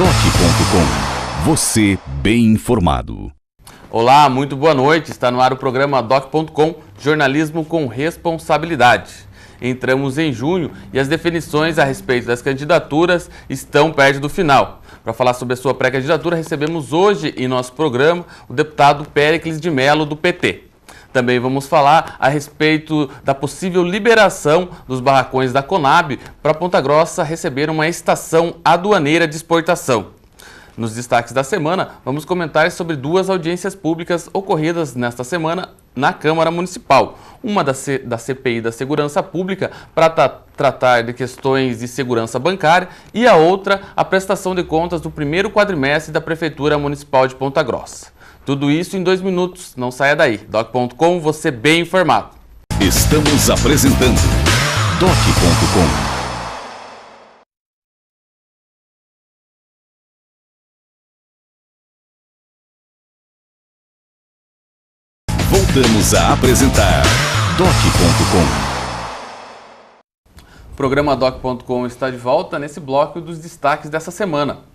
Doc.com. Você bem informado. Olá, muito boa noite. Está no ar o programa Doc.com, jornalismo com responsabilidade. Entramos em junho e as definições a respeito das candidaturas estão perto do final. Para falar sobre a sua pré-candidatura, recebemos hoje em nosso programa o deputado Péricles de Mello, do PT. Também vamos falar a respeito da possível liberação dos barracões da Conab para Ponta Grossa receber uma estação aduaneira de exportação. Nos destaques da semana, vamos comentar sobre duas audiências públicas ocorridas nesta semana na Câmara Municipal. Uma da CPI da Segurança Pública para tratar de questões de segurança bancária e a outra, a prestação de contas do primeiro quadrimestre da Prefeitura Municipal de Ponta Grossa. Tudo isso em 2 minutos, não saia daí. Doc.com, você bem informado. Estamos apresentando Doc.com. Voltamos a apresentar Doc.com. O programa Doc.com está de volta nesse bloco dos destaques dessa semana.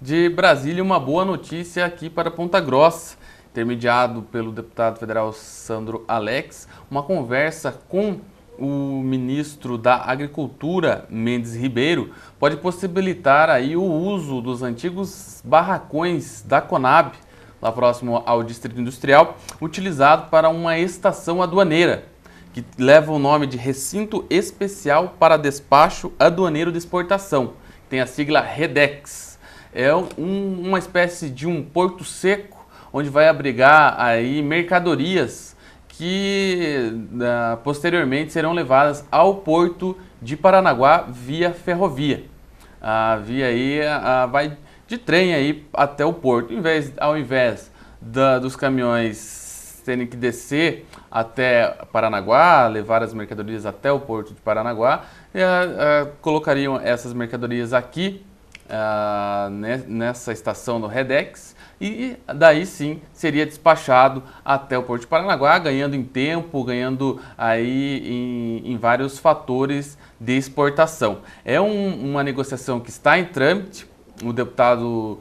De Brasília, uma boa notícia aqui para Ponta Grossa. Intermediado pelo deputado federal Sandro Alex, uma conversa com o ministro da Agricultura, Mendes Ribeiro, pode possibilitar aí o uso dos antigos barracões da Conab, lá próximo ao Distrito Industrial, utilizado para uma estação aduaneira, que leva o nome de Recinto Especial para Despacho Aduaneiro de Exportação, tem a sigla REDEX. É uma espécie de um porto seco, onde vai abrigar aí mercadorias que posteriormente serão levadas ao porto de Paranaguá via ferrovia. A via aí vai de trem aí até o porto. Ao invés dos caminhões terem que descer até Paranaguá, levar as mercadorias até o porto de Paranaguá, colocariam essas mercadorias aqui nessa estação do REDEX e daí sim seria despachado até o Porto de Paranaguá, ganhando em tempo, ganhando aí em vários fatores de exportação. É uma negociação que está em trâmite. O deputado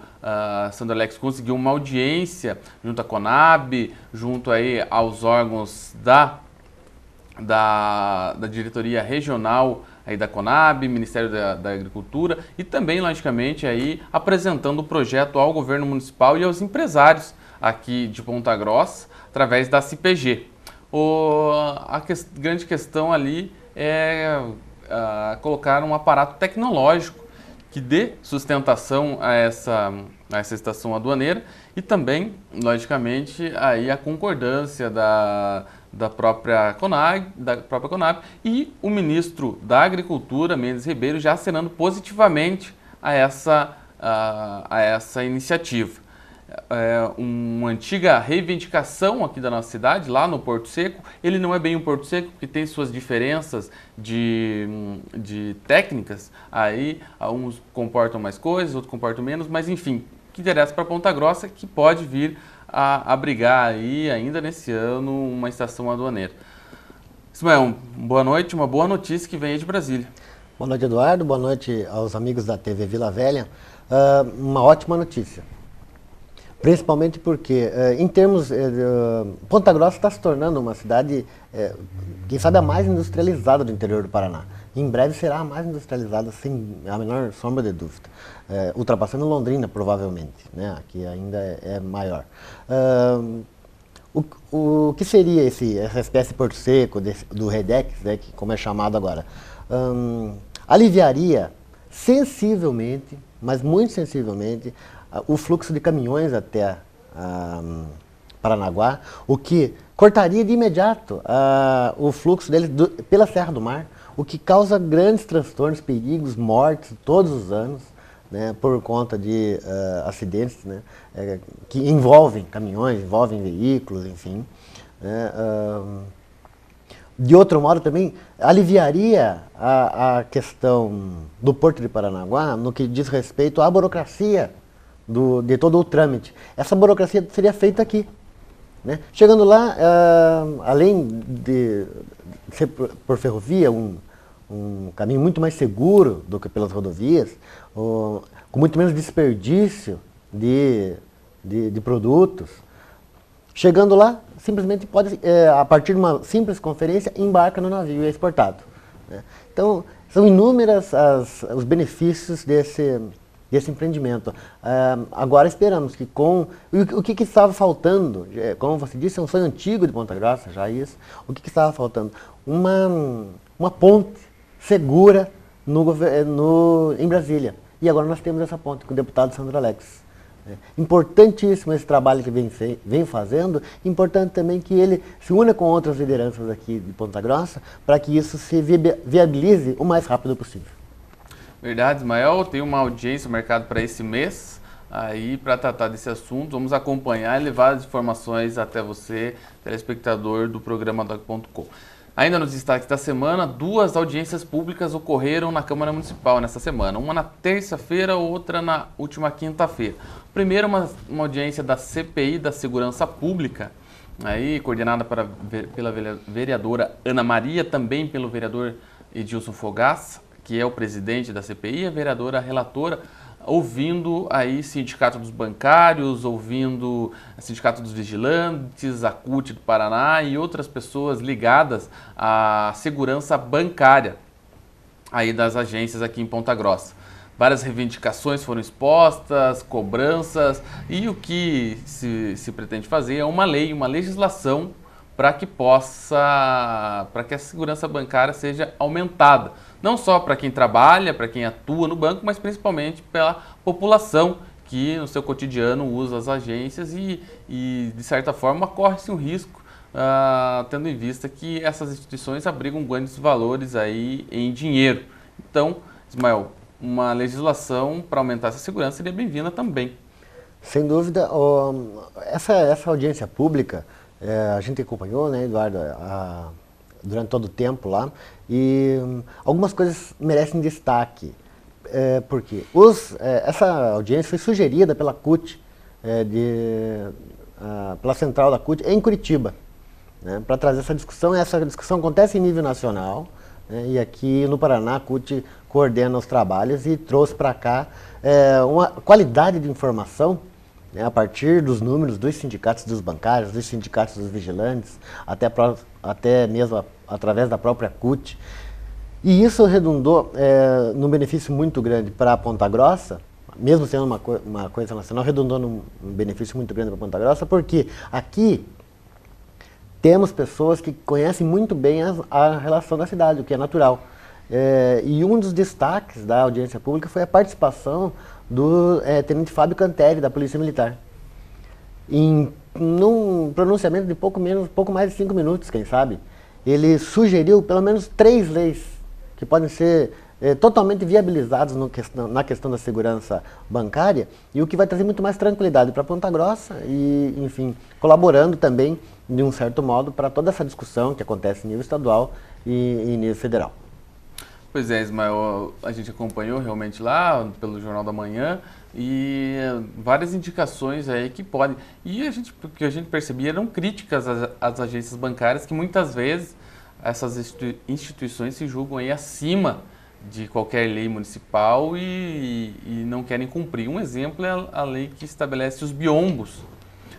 Sandro Alex conseguiu uma audiência junto à Conab, junto aí aos órgãos da diretoria regional aí da Conab, Ministério da Agricultura e também, logicamente, aí apresentando o projeto ao governo municipal e aos empresários aqui de Ponta Grossa, através da CPG. Grande questão ali é colocar um aparato tecnológico que dê sustentação a essa estação aduaneira e também, logicamente, aí a concordância da própria Conab e o ministro da Agricultura, Mendes Ribeiro, já assinando positivamente a essa iniciativa. Uma antiga reivindicação aqui da nossa cidade, lá no Porto Seco. Ele não é bem um Porto Seco, porque tem suas diferenças de técnicas. Aí, uns comportam mais coisas, outros comportam menos, mas enfim, o que interessa para Ponta Grossa é que pode vir a abrigar aí, ainda nesse ano, uma estação aduaneira. Ismael, boa noite, uma boa notícia que vem aí de Brasília. Boa noite, Eduardo, boa noite aos amigos da TV Vila Velha. Uma ótima notícia, principalmente porque, em termos, Ponta Grossa está se tornando uma cidade, quem sabe, a mais industrializada do interior do Paraná. Em breve será a mais industrializada, sem a menor sombra de dúvida, ultrapassando Londrina, provavelmente, né? Aqui ainda é maior. O que seria essa espécie de porto seco do REDEX, que como é chamado agora? Aliviaria sensivelmente, mas muito sensivelmente, o fluxo de caminhões até Paranaguá, o que cortaria de imediato o fluxo deles pela Serra do Mar, o que causa grandes transtornos, perigos, mortes todos os anos, né, por conta de acidentes, né, que envolvem caminhões, envolvem veículos, enfim. Né, de outro modo também, aliviaria a questão do Porto de Paranaguá no que diz respeito à burocracia de todo o trâmite. Essa burocracia seria feita aqui. Né? Chegando lá, além de ser por ferrovia, um caminho muito mais seguro do que pelas rodovias, com muito menos desperdício de produtos. Chegando lá, simplesmente pode, a partir de uma simples conferência, embarca no navio e é exportado, né? Então, são inúmeros os benefícios desse empreendimento. Agora esperamos que o que estava faltando, como você disse, é um sonho antigo de Ponta Grossa, já isso. O que estava faltando? Uma ponte segura em Brasília. E agora nós temos essa ponte com o deputado Sandro Alex. Importantíssimo esse trabalho que vem fazendo, importante também que ele se una com outras lideranças aqui de Ponta Grossa para que isso se viabilize o mais rápido possível. Verdade, Ismael, tem uma audiência marcada para esse mês aí para tratar desse assunto. Vamos acompanhar e levar as informações até você, telespectador do programa Doc.com. Ainda nos destaques da semana, 2 audiências públicas ocorreram na Câmara Municipal nessa semana. Uma na terça-feira, outra na última quinta-feira. Primeiro, uma audiência da CPI da Segurança Pública, aí, coordenada pela vereadora Ana Maria, também pelo vereador Edilson Fogaça, que é o presidente da CPI, a vereadora relatora, ouvindo aí Sindicato dos Bancários, ouvindo Sindicato dos Vigilantes, a CUT do Paraná e outras pessoas ligadas à segurança bancária aí das agências aqui em Ponta Grossa. Várias reivindicações foram expostas, cobranças, e o que se pretende fazer é uma legislação para que a segurança bancária seja aumentada. Não só para quem trabalha, para quem atua no banco, mas principalmente pela população que no seu cotidiano usa as agências e de certa forma, corre-se um risco, tendo em vista que essas instituições abrigam grandes valores aí em dinheiro. Então, Ismael, uma legislação para aumentar essa segurança seria bem-vinda também. Sem dúvida, essa audiência pública, a gente acompanhou, né, Eduardo, durante todo o tempo lá, e algumas coisas merecem destaque, porque essa audiência foi sugerida pela CUT, pela central da CUT em Curitiba, né, para trazer essa discussão. Essa discussão acontece em nível nacional, né, e aqui no Paraná a CUT coordena os trabalhos e trouxe para cá uma qualidade de informação, né, a partir dos números dos sindicatos dos bancários, dos sindicatos dos vigilantes, até mesmo através da própria CUT. E isso redundou num benefício muito grande para Ponta Grossa, mesmo sendo uma coisa nacional, redundou num benefício muito grande para Ponta Grossa, porque aqui temos pessoas que conhecem muito bem a relação da cidade, o que é natural. E um dos destaques da audiência pública foi a participação do tenente Fábio Canteri, da Polícia Militar, num pronunciamento de pouco mais de 5 minutos, quem sabe. Ele sugeriu pelo menos 3 leis que podem ser totalmente viabilizadas na questão da segurança bancária, e o que vai trazer muito mais tranquilidade para Ponta Grossa e, enfim, colaborando também, de um certo modo, para toda essa discussão que acontece em nível estadual e em nível federal. Pois é, Ismael, a gente acompanhou realmente lá pelo Jornal da Manhã e várias indicações aí que podem. E o que a gente percebia eram críticas às agências bancárias, que muitas vezes essas instituições se julgam aí acima de qualquer lei municipal e não querem cumprir. Um exemplo é a lei que estabelece os biombos,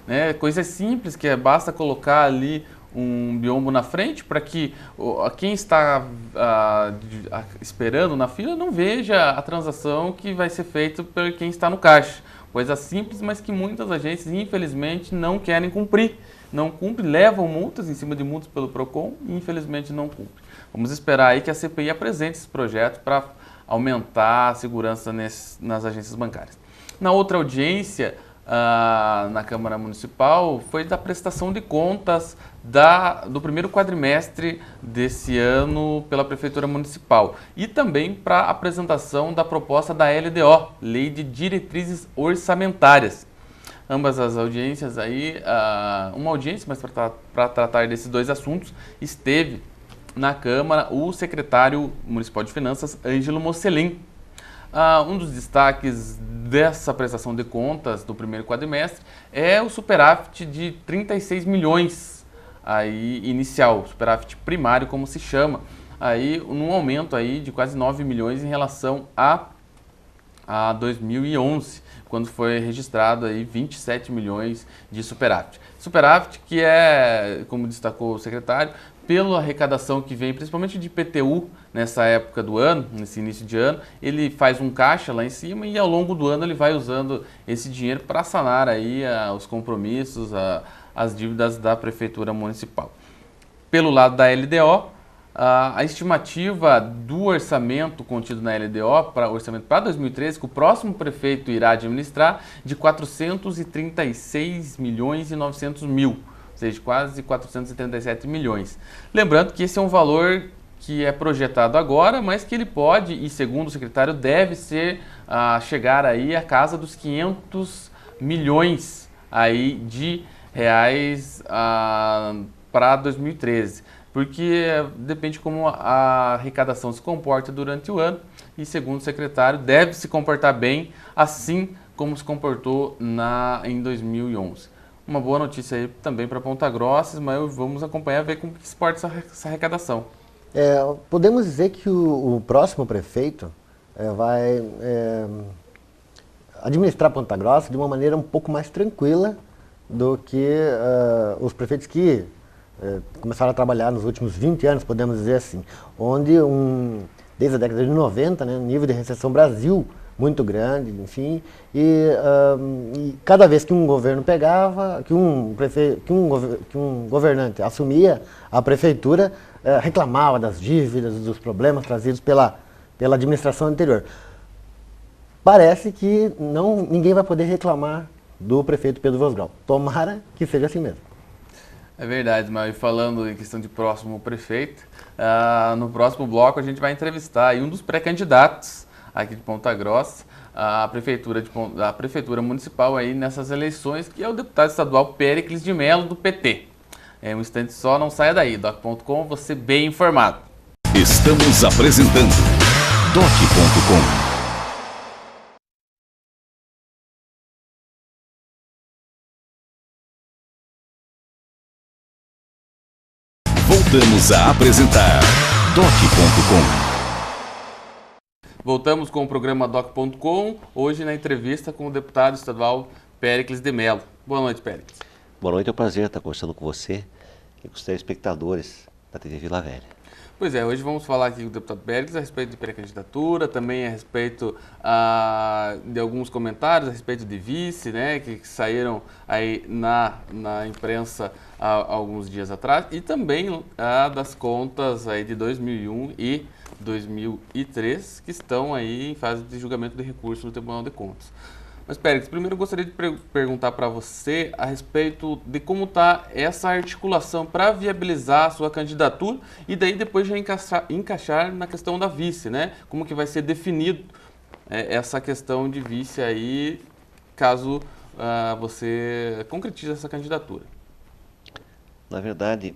né? Coisa simples, que basta colocar ali um biombo na frente para que quem está esperando na fila não veja a transação que vai ser feita por quem está no caixa. Coisa simples, mas que muitas agências, infelizmente, não querem cumprir. Não cumprem, levam multas em cima de multas pelo PROCON e, infelizmente, não cumprem. Vamos esperar aí que a CPI apresente esse projeto para aumentar a segurança nas agências bancárias. Na outra audiência, na Câmara Municipal, foi da prestação de contas do primeiro quadrimestre desse ano pela Prefeitura Municipal e também para a apresentação da proposta da LDO, Lei de Diretrizes Orçamentárias. Ambas as audiências aí, uma audiência, mas para tratar desses 2 assuntos, esteve na Câmara o secretário municipal de Finanças, Ângelo Mocelin. Um dos destaques dessa prestação de contas do primeiro quadrimestre é o superávit de 36 milhões aí, inicial, superávit primário, como se chama, aí, num aumento aí de quase 9 milhões em relação a 2011, quando foi registrado aí 27 milhões de superávit. Superávit que é, como destacou o secretário, pela arrecadação que vem, principalmente de IPTU, nessa época do ano, nesse início de ano, ele faz um caixa lá em cima e ao longo do ano ele vai usando esse dinheiro para sanar aí os compromissos, as dívidas da Prefeitura Municipal. Pelo lado da LDO, a estimativa do orçamento contido na LDO, para orçamento para 2013, que o próximo prefeito irá administrar, de 436 milhões e 900 mil, ou seja, quase 437 milhões. Lembrando que esse é um valor que é projetado agora, mas que ele pode, e segundo o secretário, deve chegar aí à casa dos 500 milhões aí de reais para 2013. Porque depende como a arrecadação se comporta durante o ano e, segundo o secretário, deve se comportar bem, assim como se comportou em 2011. Uma boa notícia aí também para Ponta Grossa, mas vamos acompanhar, ver como que se porta essa arrecadação. Podemos dizer que o próximo prefeito vai administrar Ponta Grossa de uma maneira um pouco mais tranquila do que os prefeitos que começaram a trabalhar nos últimos 20 anos, podemos dizer assim, onde desde a década de 90, né, nível de recessão Brasil muito grande, enfim, e cada vez que um governo pegava, que um governante assumia a prefeitura, reclamava das dívidas, dos problemas trazidos pela administração anterior. Parece que ninguém vai poder reclamar do prefeito Pedro Vosgrau. Tomara que seja assim mesmo. É verdade, mas falando em questão de próximo prefeito, no próximo bloco a gente vai entrevistar aí um dos pré-candidatos aqui de Ponta Grossa, a prefeitura municipal aí nessas eleições, que é o deputado estadual Péricles de Mello, do PT. Um instante só, não saia daí, doc.com, você bem informado. Estamos apresentando doc.com. Voltamos a apresentar doc.com. Voltamos com o programa doc.com, hoje na entrevista com o deputado estadual Péricles de Mello. Boa noite, Péricles. Boa noite, é um prazer estar conversando com você e com os telespectadores da TV Vila Velha. Pois é, hoje vamos falar aqui com o deputado Péricles a respeito de pré-candidatura, também a respeito de alguns comentários a respeito de vice, né, que saíram aí na imprensa há alguns dias atrás, e também das contas aí de 2001 e 2003, que estão aí em fase de julgamento de recurso no Tribunal de Contas. Mas, Péricles, primeiro eu gostaria de perguntar para você a respeito de como está essa articulação para viabilizar a sua candidatura e daí depois já encaixar na questão da vice, né? Como que vai ser definido essa questão de vice aí, caso você concretize essa candidatura? Na verdade,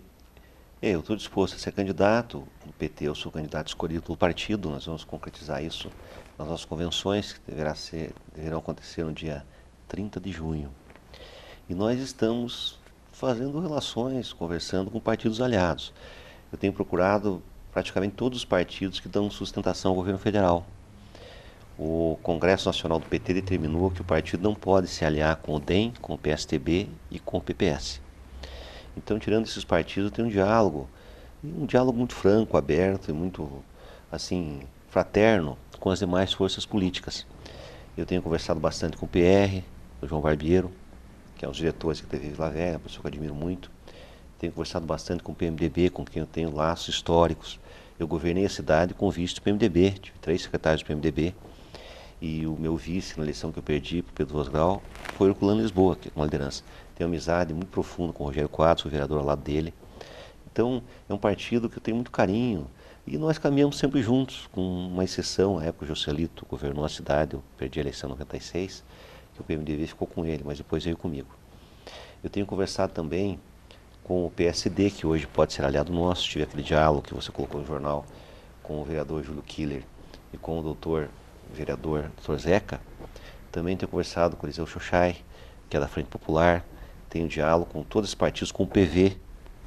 eu estou disposto a ser candidato. No PT eu sou candidato escolhido pelo partido, nós vamos concretizar isso nas nossas convenções, que deverão acontecer no dia 30 de junho. E nós estamos fazendo relações, conversando com partidos aliados. Eu tenho procurado praticamente todos os partidos que dão sustentação ao governo federal. O Congresso Nacional do PT determinou que o partido não pode se aliar com o DEM, com o PSTB e com o PPS. Então, tirando esses partidos, tem um diálogo muito franco, aberto e muito, assim, fraterno com as demais forças políticas. Eu tenho conversado bastante com o PR, o João Barbiero, que é um dos diretores que teve Vila Velha, uma pessoa que eu admiro muito. Tenho conversado bastante com o PMDB, com quem eu tenho laços históricos. Eu governei a cidade com o vice do PMDB, tive 3 secretários do PMDB. E o meu vice, na eleição que eu perdi para o Pedro Vosgrau, foi o Herculano Lisboa, que é uma liderança. Tenho amizade muito profunda com o Rogério Quadros, o vereador ao lado dele. Então, é um partido que eu tenho muito carinho. E nós caminhamos sempre juntos, com uma exceção. Na época, o Joselito governou a cidade, eu perdi a eleição em 96, que o PMDB ficou com ele, mas depois veio comigo. Eu tenho conversado também com o PSD, que hoje pode ser aliado nosso. Tive aquele diálogo que você colocou no jornal com o vereador Júlio Killer e com o vereador Dr. Zeca. Também tenho conversado com o Eliseu Xoxai, que é da Frente Popular. Tenho diálogo com todos os partidos, com o PV,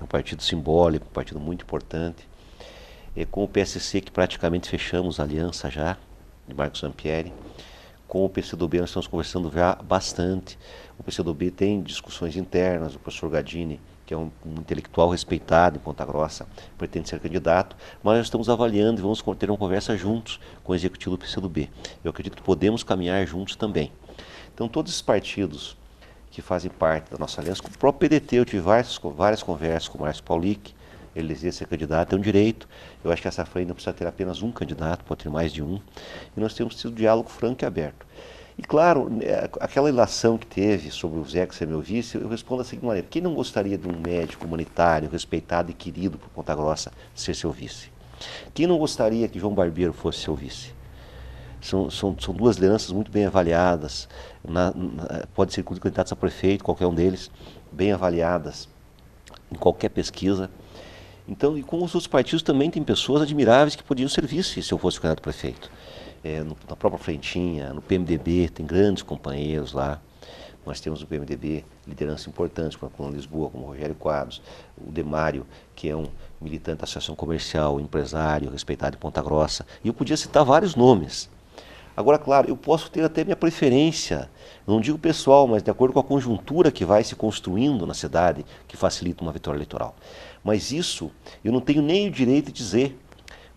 é um partido simbólico, um partido muito importante. Com o PSC, que praticamente fechamos a aliança já, de Marcos Zampieri. Com o PCdoB nós estamos conversando já bastante. O PCdoB tem discussões internas, o professor Gadini, que é um intelectual respeitado em Ponta Grossa, pretende ser candidato, mas nós estamos avaliando e vamos ter uma conversa juntos com o executivo do PCdoB. Eu acredito que podemos caminhar juntos também. Então todos esses partidos que fazem parte da nossa aliança, com o próprio PDT, eu tive várias conversas com o Márcio Paulic, ele deseja ser candidato, é um direito. Eu acho que essa frente não precisa ter apenas um candidato, pode ter mais de um. E nós temos tido diálogo franco e aberto. E claro, aquela ilação que teve sobre o Zeca ser meu vice, eu respondo da seguinte maneira: quem não gostaria de um médico humanitário, respeitado e querido por Ponta Grossa, ser seu vice? Quem não gostaria que João Barbeiro fosse seu vice? São duas lideranças muito bem avaliadas, pode ser candidatos a prefeito, qualquer um deles, bem avaliadas em qualquer pesquisa. Então, e com os outros partidos também tem pessoas admiráveis que podiam ser vice se eu fosse candidato a prefeito. Na própria Frentinha, no PMDB, tem grandes companheiros lá. Nós temos no PMDB lideranças importantes, como Lisboa, como o Rogério Quadros, o Demário, que é um militante da Associação Comercial, empresário, respeitado em Ponta Grossa. E eu podia citar vários nomes. Agora, claro, eu posso ter até minha preferência, não digo pessoal, mas de acordo com a conjuntura que vai se construindo na cidade, que facilita uma vitória eleitoral. Mas isso eu não tenho nem o direito de dizer,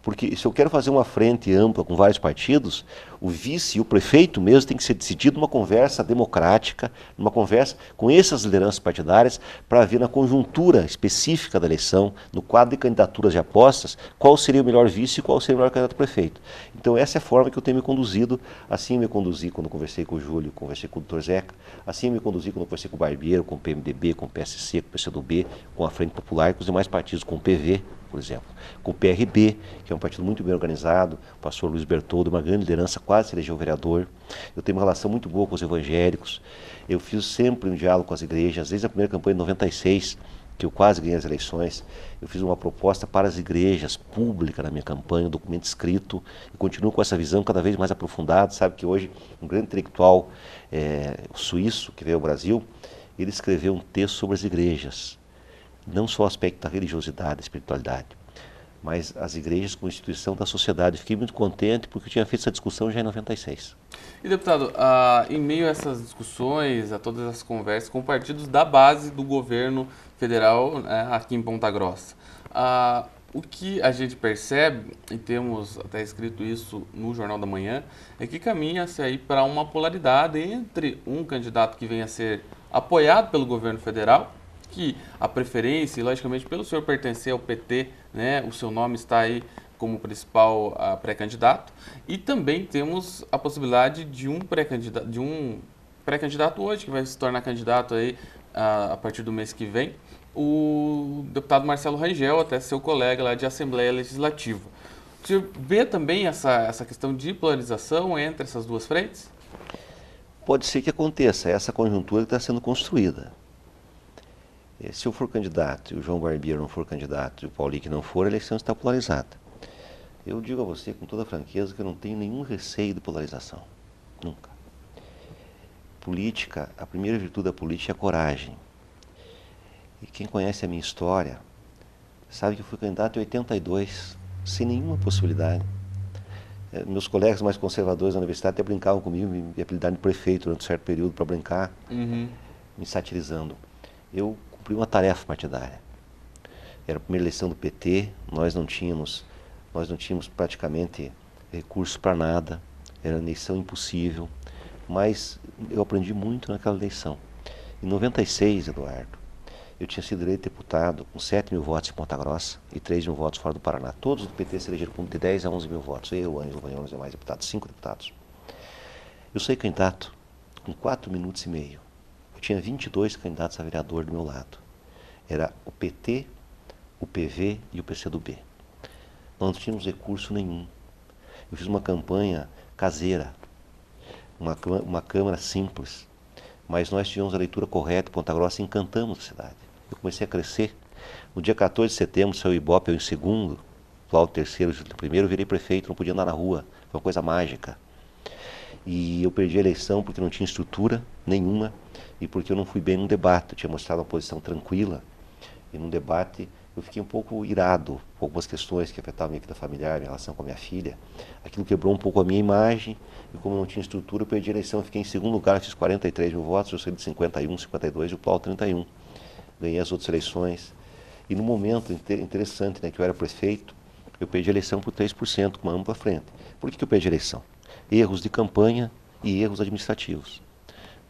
porque se eu quero fazer uma frente ampla com vários partidos, o vice e o prefeito mesmo tem que ser decidido numa conversa democrática, numa conversa com essas lideranças partidárias, para ver na conjuntura específica da eleição, no quadro de candidaturas de apostas, qual seria o melhor vice e qual seria o melhor candidato a prefeito. Então essa é a forma que eu tenho me conduzido, assim me conduzi quando conversei com o Júlio, conversei com o Dr. Zeca, assim me conduzi quando conversei com o Barbeiro, com o PMDB, com o PSC, com o PCdoB, com a Frente Popular e com os demais partidos, com o PV, por exemplo, com o PRB, que é um partido muito bem organizado, o pastor Luiz Bertoldo, uma grande liderança, quase se elegeu vereador. Eu tenho uma relação muito boa com os evangélicos, eu fiz sempre um diálogo com as igrejas, desde a primeira campanha de 96, que eu quase ganhei as eleições, eu fiz uma proposta para as igrejas pública na minha campanha, um documento escrito, e continuo com essa visão cada vez mais aprofundada. Sabe que hoje um grande intelectual suíço que veio ao Brasil, ele escreveu um texto sobre as igrejas, não só o aspecto da religiosidade, da espiritualidade, mas as igrejas como instituição da sociedade. Fiquei muito contente porque eu tinha feito essa discussão já em 96. E, deputado, em meio a essas discussões, a todas as conversas com partidos da base do governo federal aqui em Ponta Grossa, o que a gente percebe, e temos até escrito isso no Jornal da Manhã, é que caminha-se aí para uma polaridade entre um candidato que venha a ser apoiado pelo governo federal, que a preferência, e logicamente pelo senhor pertencer ao PT, né, o seu nome está aí como principal pré-candidato, e também temos a possibilidade de um pré-candidato hoje, que vai se tornar candidato aí a partir do mês que vem, o deputado Marcelo Rangel, até seu colega lá de Assembleia Legislativa. O senhor vê também essa questão de polarização entre essas duas frentes? Pode ser que aconteça, essa conjuntura que está sendo construída. Se eu for candidato e o João Barbeiro não for candidato e o Paulic não for, a eleição está polarizada. Eu digo a você com toda franqueza que eu não tenho nenhum receio de polarização. Nunca. Política, a primeira virtude da política é a coragem. E quem conhece a minha história sabe que eu fui candidato em 82, sem nenhuma possibilidade. Meus colegas mais conservadores da universidade até brincavam comigo, me apelidaram de prefeito durante um certo período para brincar, me satirizando. Eu cumpri uma tarefa partidária. Era a primeira eleição do PT, nós não tínhamos praticamente recursos para nada, era uma eleição impossível, mas eu aprendi muito naquela eleição. Em 96, Eduardo, eu tinha sido eleito deputado com 7 mil votos em Ponta Grossa e 3 mil votos fora do Paraná. Todos do PT se elegeram com de 10 a 11 mil votos. Eu, Ângelo Vanhão e os demais deputados, 5 deputados. Eu saí candidato com 4 minutos e meio. Eu tinha 22 candidatos a vereador do meu lado. Era o PT, o PV e o PCdoB. Nós não tínhamos recurso nenhum. Eu fiz uma campanha caseira, uma câmara simples, mas nós tivemos a leitura correta, Ponta Grossa, e encantamos a cidade. Eu comecei a crescer. No dia 14 de setembro, saiu o Ibope, eu em segundo, Cláudio terceiro, Júlio primeiro, eu virei prefeito, não podia andar na rua. Foi uma coisa mágica. E eu perdi a eleição porque não tinha estrutura nenhuma e porque eu não fui bem num debate. Eu tinha mostrado uma posição tranquila e num debate eu fiquei um pouco irado com algumas questões que afetavam a minha vida familiar, minha relação com a minha filha. Aquilo quebrou um pouco a minha imagem, e como eu não tinha estrutura, eu perdi a eleição, eu fiquei em segundo lugar, fiz 43 mil votos, eu saí de 51, 52 e o Paulo 31. Ganhei as outras eleições. E no momento interessante, né, que eu era prefeito, eu perdi a eleição por 3%, com uma ampla frente. Por que eu perdi a eleição? Erros de campanha e erros administrativos.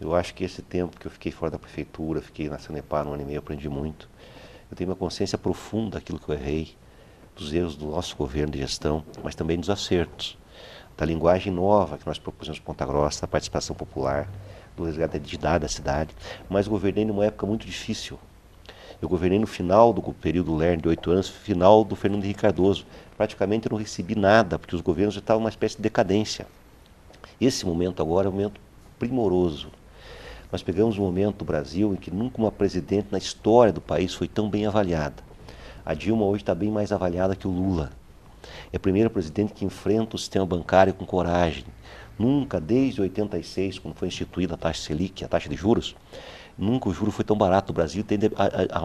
Eu acho que esse tempo que eu fiquei fora da prefeitura, fiquei na Sanepar um ano e meio, eu aprendi muito. Eu tenho uma consciência profunda daquilo que eu errei, dos erros do nosso governo de gestão, mas também dos acertos, da linguagem nova que nós propusemos em Ponta Grossa, da participação popular, do resgate da identidade da cidade. Mas governei numa época muito difícil. Eu governei no final do período Lerner, de 8 anos, final do Fernando Henrique Cardoso. Praticamente eu não recebi nada, porque os governos já estavam numa espécie de decadência. Esse momento agora é um momento primoroso. Nós pegamos um momento do Brasil em que nunca uma presidente na história do país foi tão bem avaliada. A Dilma hoje está bem mais avaliada que o Lula. É a primeira presidente que enfrenta o sistema bancário com coragem. Nunca, desde 86, quando foi instituída a taxa Selic, a taxa de juros, nunca o juro foi tão barato. O Brasil tende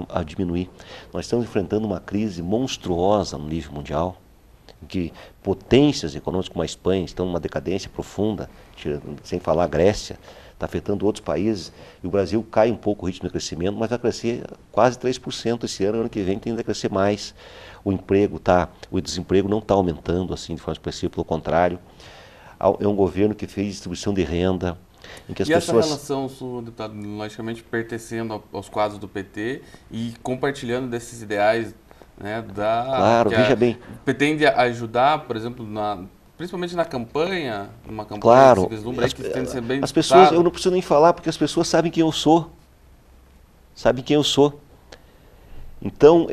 a diminuir. Nós estamos enfrentando uma crise monstruosa no nível mundial, em que potências econômicas como a Espanha estão numa decadência profunda, sem falar a Grécia, está afetando outros países, e o Brasil cai um pouco o ritmo de crescimento, mas vai crescer quase 3% esse ano que vem tende a crescer mais. O desemprego não está aumentando assim de forma expressiva, pelo contrário. É um governo que fez distribuição de renda, em que as pessoas... essa relação, senhor deputado, logicamente pertencendo aos quadros do PT e compartilhando desses ideais, né, Claro, veja bem. Pretende ajudar, por exemplo, principalmente na campanha, numa campanha claro, que se vislumbra, que tem que ser bem as pessoas, eu não preciso nem falar, porque as pessoas sabem quem eu sou. Sabem quem eu sou. Então,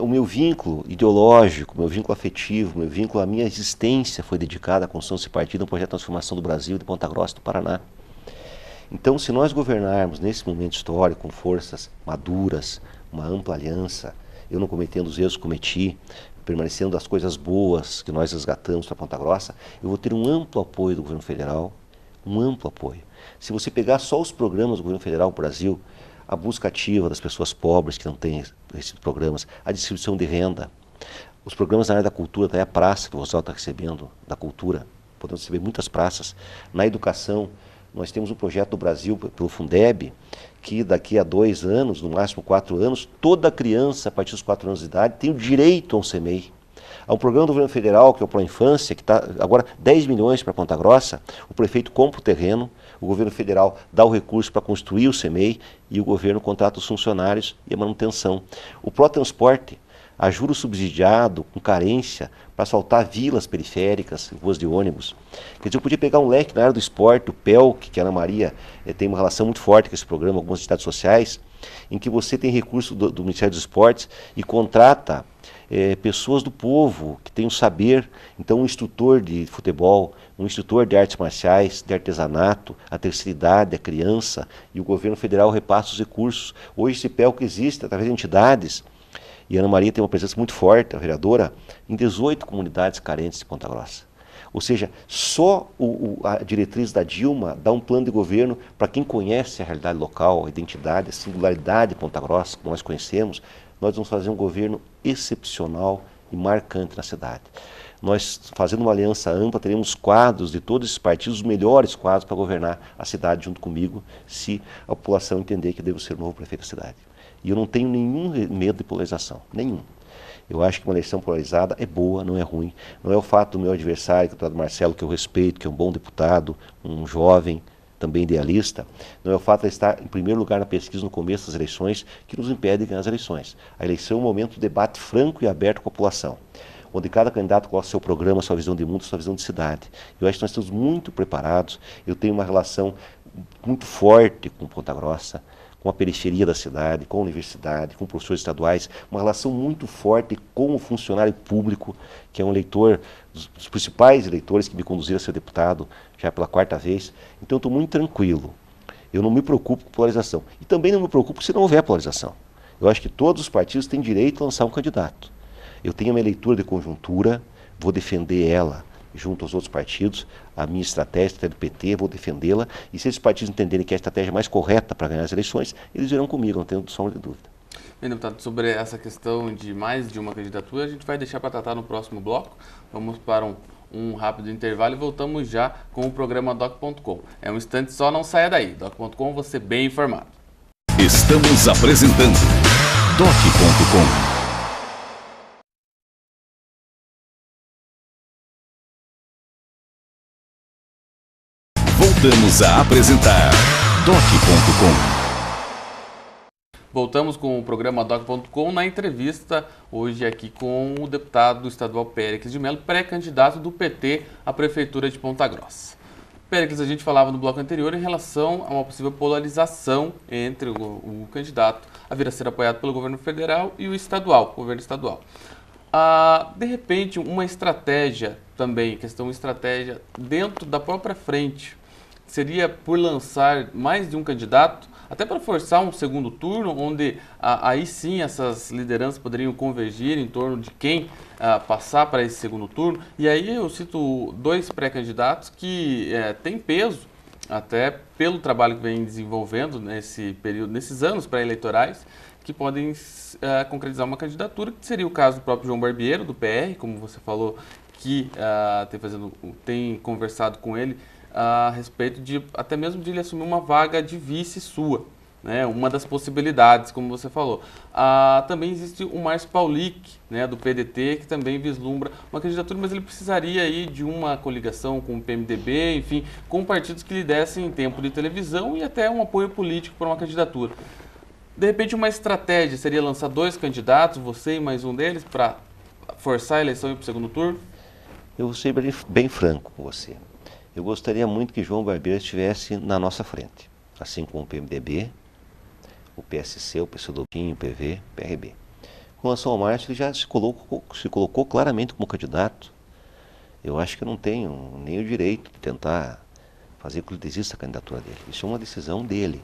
o meu vínculo ideológico, o meu vínculo afetivo, o meu vínculo, a minha existência foi dedicada à construção desse partido, um projeto de transformação do Brasil, de Ponta Grossa, do Paraná. Então, se nós governarmos nesse momento histórico com forças maduras, uma ampla aliança, eu não cometendo os erros que cometi, permanecendo das coisas boas que nós resgatamos para Ponta Grossa, eu vou ter um amplo apoio do governo federal, um amplo apoio. Se você pegar só os programas do governo federal no Brasil, a busca ativa das pessoas pobres que não têm esses programas, a distribuição de renda, os programas na área da cultura, daí a praça que o Rosal está recebendo, da cultura, podemos receber muitas praças. Na educação, nós temos um projeto do Brasil, pelo Fundeb, que daqui a 2 anos, no máximo 4 anos, toda criança a partir dos 4 anos de idade tem o direito a um CMEI. Há um programa do governo federal, que é o Pro Infância, que está agora 10 milhões para Ponta Grossa, o prefeito compra o terreno, o governo federal dá o recurso para construir o CMEI e o governo contrata os funcionários e a manutenção. O pró-transporte, a juros subsidiado, com carência, para asfaltar vilas periféricas, ruas de ônibus. Quer dizer, eu podia pegar um leque na área do esporte, o PELC, que a Ana Maria tem uma relação muito forte com esse programa, algumas entidades sociais, em que você tem recurso do Ministério dos Esportes e contrata pessoas do povo que têm um saber. Então, um instrutor de futebol, um instrutor de artes marciais, de artesanato, a terceira idade, a criança, e o governo federal repassa os recursos. Hoje esse PELC existe através de entidades. E a Ana Maria tem uma presença muito forte, a vereadora, em 18 comunidades carentes de Ponta Grossa. Ou seja, só a diretriz da Dilma dá um plano de governo para quem conhece a realidade local, a identidade, a singularidade de Ponta Grossa, que nós conhecemos. Nós vamos fazer um governo excepcional e marcante na cidade. Nós, fazendo uma aliança ampla, teremos quadros de todos esses partidos, os melhores quadros para governar a cidade junto comigo, se a população entender que eu devo ser o novo prefeito da cidade. E eu não tenho nenhum medo de polarização, nenhum. Eu acho que uma eleição polarizada é boa, não é ruim. Não é o fato do meu adversário, o deputado Marcelo, que eu respeito, que é um bom deputado, um jovem, também idealista, não é o fato de estar em primeiro lugar na pesquisa no começo das eleições que nos impede de ganhar as eleições. A eleição é um momento de debate franco e aberto com a população, onde cada candidato coloca seu programa, sua visão de mundo, sua visão de cidade. Eu acho que nós estamos muito preparados. Eu tenho uma relação muito forte com Ponta Grossa, com a periferia da cidade, com a universidade, com professores estaduais, uma relação muito forte com o funcionário público, que é um eleitor, dos principais eleitores que me conduziram a ser deputado já pela 4ª vez. Então eu estou muito tranquilo. Eu não me preocupo com polarização. E também não me preocupo se não houver polarização. Eu acho que todos os partidos têm direito a lançar um candidato. Eu tenho uma leitura de conjuntura, vou defender ela junto aos outros partidos, a minha estratégia do PT, vou defendê-la, e se esses partidos entenderem que é a estratégia mais correta para ganhar as eleições, eles irão comigo, não tenho sombra de dúvida. Bem, deputado, sobre essa questão de mais de uma candidatura, a gente vai deixar para tratar no próximo bloco. Vamos para um rápido intervalo e voltamos já com o programa Doc.com. É um instante só, não saia daí. Doc.com, você bem informado. Estamos apresentando Doc.com. Voltamos a apresentar Doc.com. Voltamos com o programa Doc.com na entrevista hoje aqui com o deputado estadual Péricles de Mello, pré-candidato do PT à Prefeitura de Ponta Grossa. Péricles, a gente falava no bloco anterior em relação a uma possível polarização entre o candidato a vir a ser apoiado pelo governo federal e o governo estadual. De repente, uma estratégia também, estratégia dentro da própria frente, seria por lançar mais de um candidato, até para forçar um segundo turno, onde aí sim essas lideranças poderiam convergir em torno de quem passar para esse segundo turno. E aí eu cito dois pré-candidatos que têm peso, até pelo trabalho que vem desenvolvendo nesse período, nesses anos pré-eleitorais, que podem concretizar uma candidatura, que seria o caso do próprio João Barbiero, do PR, como você falou, que tem conversado com ele a respeito de até mesmo de ele assumir uma vaga de vice sua, né? Uma das possibilidades, como você falou. Também existe o Márcio Paulic, né, do PDT, que também vislumbra uma candidatura, mas ele precisaria aí de uma coligação com o PMDB, enfim, com partidos que lhe dessem tempo de televisão e até um apoio político para uma candidatura. De repente, uma estratégia seria lançar dois candidatos, você e mais um deles, para forçar a eleição e ir para o segundo turno? Eu vou ser bem franco com você. Eu gostaria muito que João Barbiero estivesse na nossa frente, assim como o PMDB, o PSC, o PCdoB, o PV, o PRB. Com relação ao Márcio, ele já se colocou claramente como candidato. Eu acho que eu não tenho nem o direito de tentar fazer com que ele desista da candidatura dele. Isso é uma decisão dele.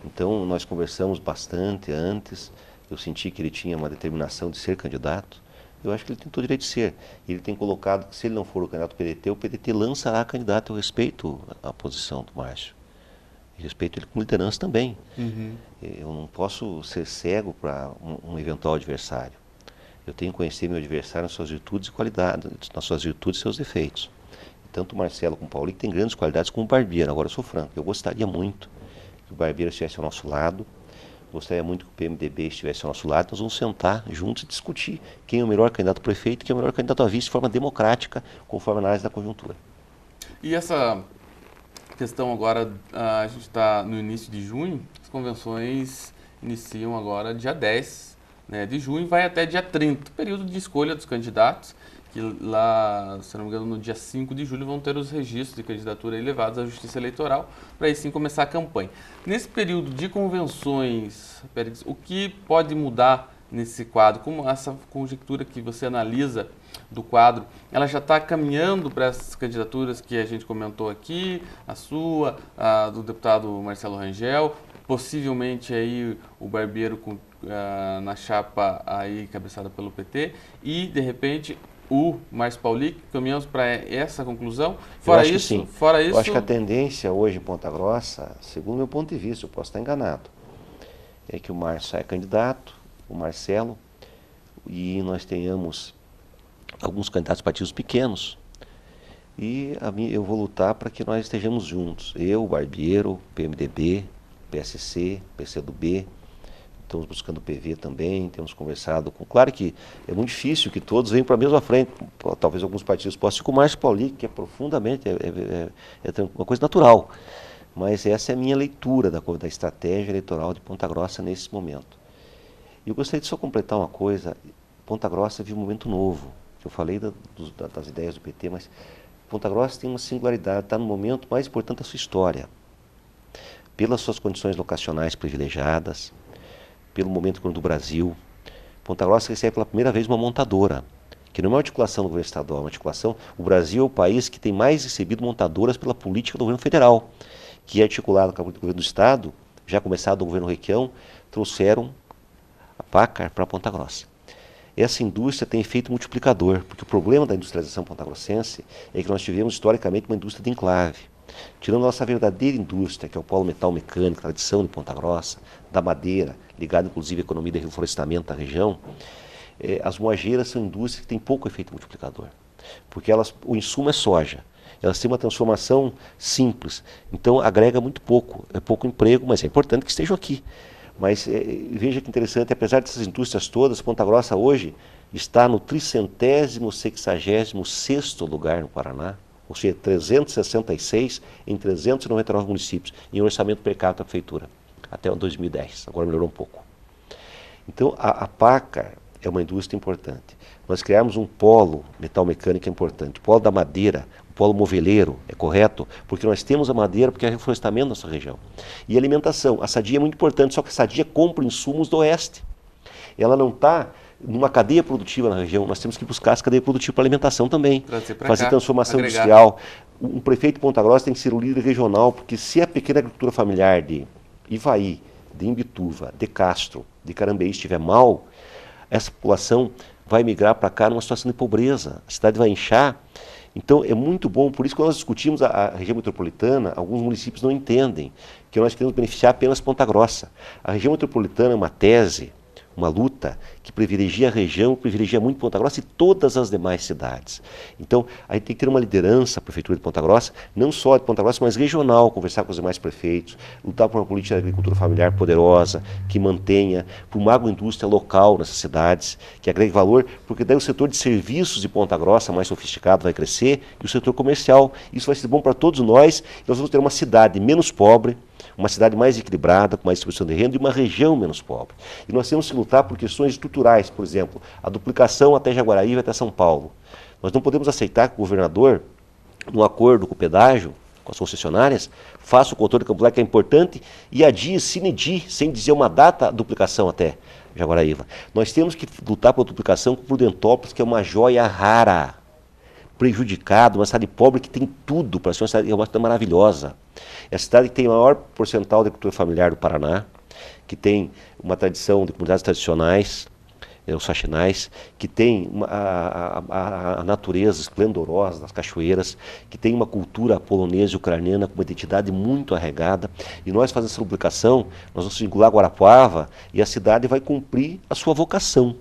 Então, nós conversamos bastante antes, eu senti que ele tinha uma determinação de ser candidato. Eu acho que ele tem todo o direito de ser. Ele tem colocado que se ele não for o candidato do PDT, o PDT lançará candidato. Eu respeito a posição do Márcio. Eu respeito ele como liderança também. Eu não posso ser cego para um eventual adversário. Eu tenho que conhecer meu adversário nas suas virtudes e qualidades, nas suas virtudes e seus defeitos. Tanto o Marcelo como o Paulinho têm grandes qualidades como o Barbiero. Agora, eu sou franco, eu gostaria muito que o Barbiero estivesse ao nosso lado. Gostaria muito que o PMDB estivesse ao nosso lado. Nós vamos sentar juntos e discutir quem é o melhor candidato a prefeito e quem é o melhor candidato a vice de forma democrática, conforme a análise da conjuntura. E essa questão agora, a gente está no início de junho, as convenções iniciam agora dia 10, né, de junho, vai até dia 30, período de escolha dos candidatos, que lá, se não me engano, no dia 5 de julho vão ter os registros de candidatura levados à Justiça Eleitoral, para aí sim começar a campanha. Nesse período de convenções, Pérez, o que pode mudar nesse quadro? Como essa conjectura que você analisa do quadro, ela já está caminhando para essas candidaturas que a gente comentou aqui, a sua, a do deputado Marcelo Rangel, possivelmente aí o Barbiero na chapa aí cabeçada pelo PT e, de repente, o Márcio Paulic, caminhamos para essa conclusão? Fora isso, eu acho que a tendência hoje em Ponta Grossa, segundo o meu ponto de vista, eu posso estar enganado, é que o Márcio saia candidato, o Marcelo, e nós tenhamos alguns candidatos partidos pequenos, e eu vou lutar para que nós estejamos juntos, eu, o Barbiero, PMDB, PSC, PCdoB, estamos buscando o PV também, temos conversado com... Claro que é muito difícil que todos venham para a mesma frente, talvez alguns partidos possam ir com o Márcio Paulic, que é profundamente, uma coisa natural, mas essa é a minha leitura da estratégia eleitoral de Ponta Grossa nesse momento. E eu gostaria de só completar uma coisa, Ponta Grossa vive um momento novo, eu falei das ideias do PT, mas Ponta Grossa tem uma singularidade, está no momento mais importante da sua história, pelas suas condições locacionais privilegiadas, pelo momento do Brasil. Ponta Grossa recebe pela primeira vez uma montadora, que não é uma articulação do governo estadual, é uma articulação... O Brasil é o país que tem mais recebido montadoras pela política do governo federal, que é articulado com o governo do estado, já começado do governo Requião, trouxeram a Paccar para Ponta Grossa. Essa indústria tem efeito multiplicador, porque o problema da industrialização pontagrossense é que nós tivemos historicamente uma indústria de enclave. tirando a nossa verdadeira indústria, que é o polo metal mecânico, tradição de Ponta Grossa, da madeira, ligado inclusive à economia de reflorestamento da região, as moageiras são indústrias que têm pouco efeito multiplicador, porque o insumo é soja. Elas têm uma transformação simples, então agrega muito pouco, é pouco emprego, mas é importante que estejam aqui. Mas veja que interessante, apesar dessas indústrias todas, Ponta Grossa hoje está no 366º lugar no Paraná, ou seja, 366 em 399 municípios, em orçamento per capita da prefeitura, até 2010, agora melhorou um pouco. Então a PACCAR é uma indústria importante. Nós criamos um polo metal mecânico importante, o polo da madeira, o polo moveleiro, é correto? Porque nós temos a madeira porque é reflorestamento da nossa região. E alimentação, a Sadia é muito importante, só que a Sadia compra insumos do oeste. Ela não está numa cadeia produtiva na região, nós temos que buscar essa cadeia produtiva para alimentação também, fazer transformação industrial. Um prefeito de Ponta Grossa tem que ser o líder regional, porque se a pequena agricultura familiar de Ivaí, de Imbituva, de Castro, de Carambeí estiver mal, essa população vai migrar para cá numa situação de pobreza, a cidade vai inchar. Então é muito bom, por isso que quando nós discutimos a região metropolitana, alguns municípios não entendem que nós queremos beneficiar apenas Ponta Grossa. A região metropolitana é uma tese, uma luta que privilegia a região, privilegia muito Ponta Grossa e todas as demais cidades. Então, a gente tem que ter uma liderança, a Prefeitura de Ponta Grossa, não só de Ponta Grossa, mas regional, conversar com os demais prefeitos, lutar por uma política de agricultura familiar poderosa, que mantenha, por uma agroindústria local nessas cidades, que agregue valor, porque daí o setor de serviços de Ponta Grossa, mais sofisticado, vai crescer, e o setor comercial. Isso vai ser bom para todos nós, nós vamos ter uma cidade menos pobre, uma cidade mais equilibrada, com mais distribuição de renda e uma região menos pobre. E nós temos que lutar por questões estruturais, por exemplo, a duplicação até Jaguaraíva, até São Paulo. Nós não podemos aceitar que o governador, num acordo com o pedágio, com as concessionárias, faça o controle de Campo Largo, que é importante, e adie, sine die, sem dizer uma data, a duplicação até Jaguaraíva. Nós temos que lutar pela duplicação com Prudentópolis, que é uma joia rara, prejudicado, uma cidade pobre que tem tudo para ser uma cidade maravilhosa. É a cidade que tem a maior porcentual de agricultura familiar do Paraná, que tem uma tradição de comunidades tradicionais, os faxinais, que tem a natureza esplendorosa das cachoeiras, que tem uma cultura polonesa e ucraniana com uma identidade muito arraigada. E nós fazendo essa duplicação, nós vamos vincular Guarapuava e a cidade vai cumprir a sua vocação,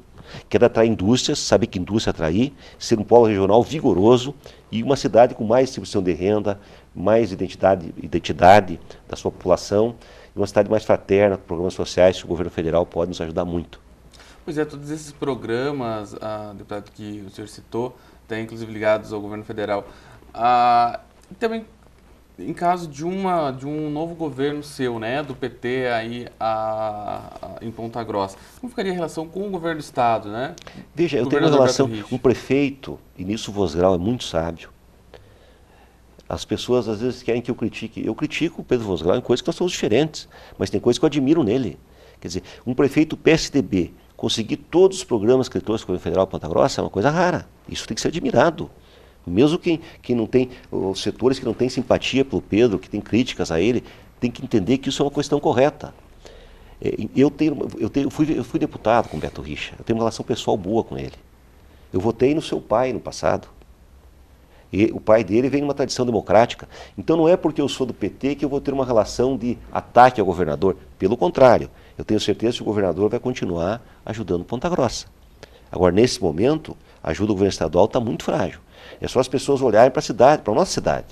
que é de atrair indústrias, saber que indústria atrair, ser um polo regional vigoroso e uma cidade com mais distribuição de renda, mais identidade da sua população, e uma cidade mais fraterna, com programas sociais que o governo federal pode nos ajudar muito. Pois é, todos esses programas, deputado, que o senhor citou, até inclusive ligados ao governo federal, também em caso de um novo governo seu, né, do PT aí em Ponta Grossa, como ficaria a relação com o governo do estado, né? Veja, eu tenho uma relação, um prefeito, e nisso o Vosgrau é muito sábio. As pessoas às vezes querem que eu critique. Eu critico o Pedro Vosgrau em coisas que nós somos diferentes, mas tem coisas que eu admiro nele. Quer dizer, um prefeito PSDB conseguir todos os programas que ele trouxe com o governo federal Ponta Grossa é uma coisa rara. Isso tem que ser admirado. Mesmo quem não tem, os setores que não têm simpatia pelo Pedro, que tem críticas a ele, tem que entender que isso é uma questão correta. Eu fui deputado com o Beto Richa, eu tenho uma relação pessoal boa com ele. Eu votei no seu pai no passado. E o pai dele vem de uma tradição democrática. Então não é porque eu sou do PT que eu vou ter uma relação de ataque ao governador. Pelo contrário, eu tenho certeza que o governador vai continuar ajudando Ponta Grossa. Agora, nesse momento, a ajuda do governo estadual está muito frágil. É só as pessoas olharem para a cidade, para a nossa cidade,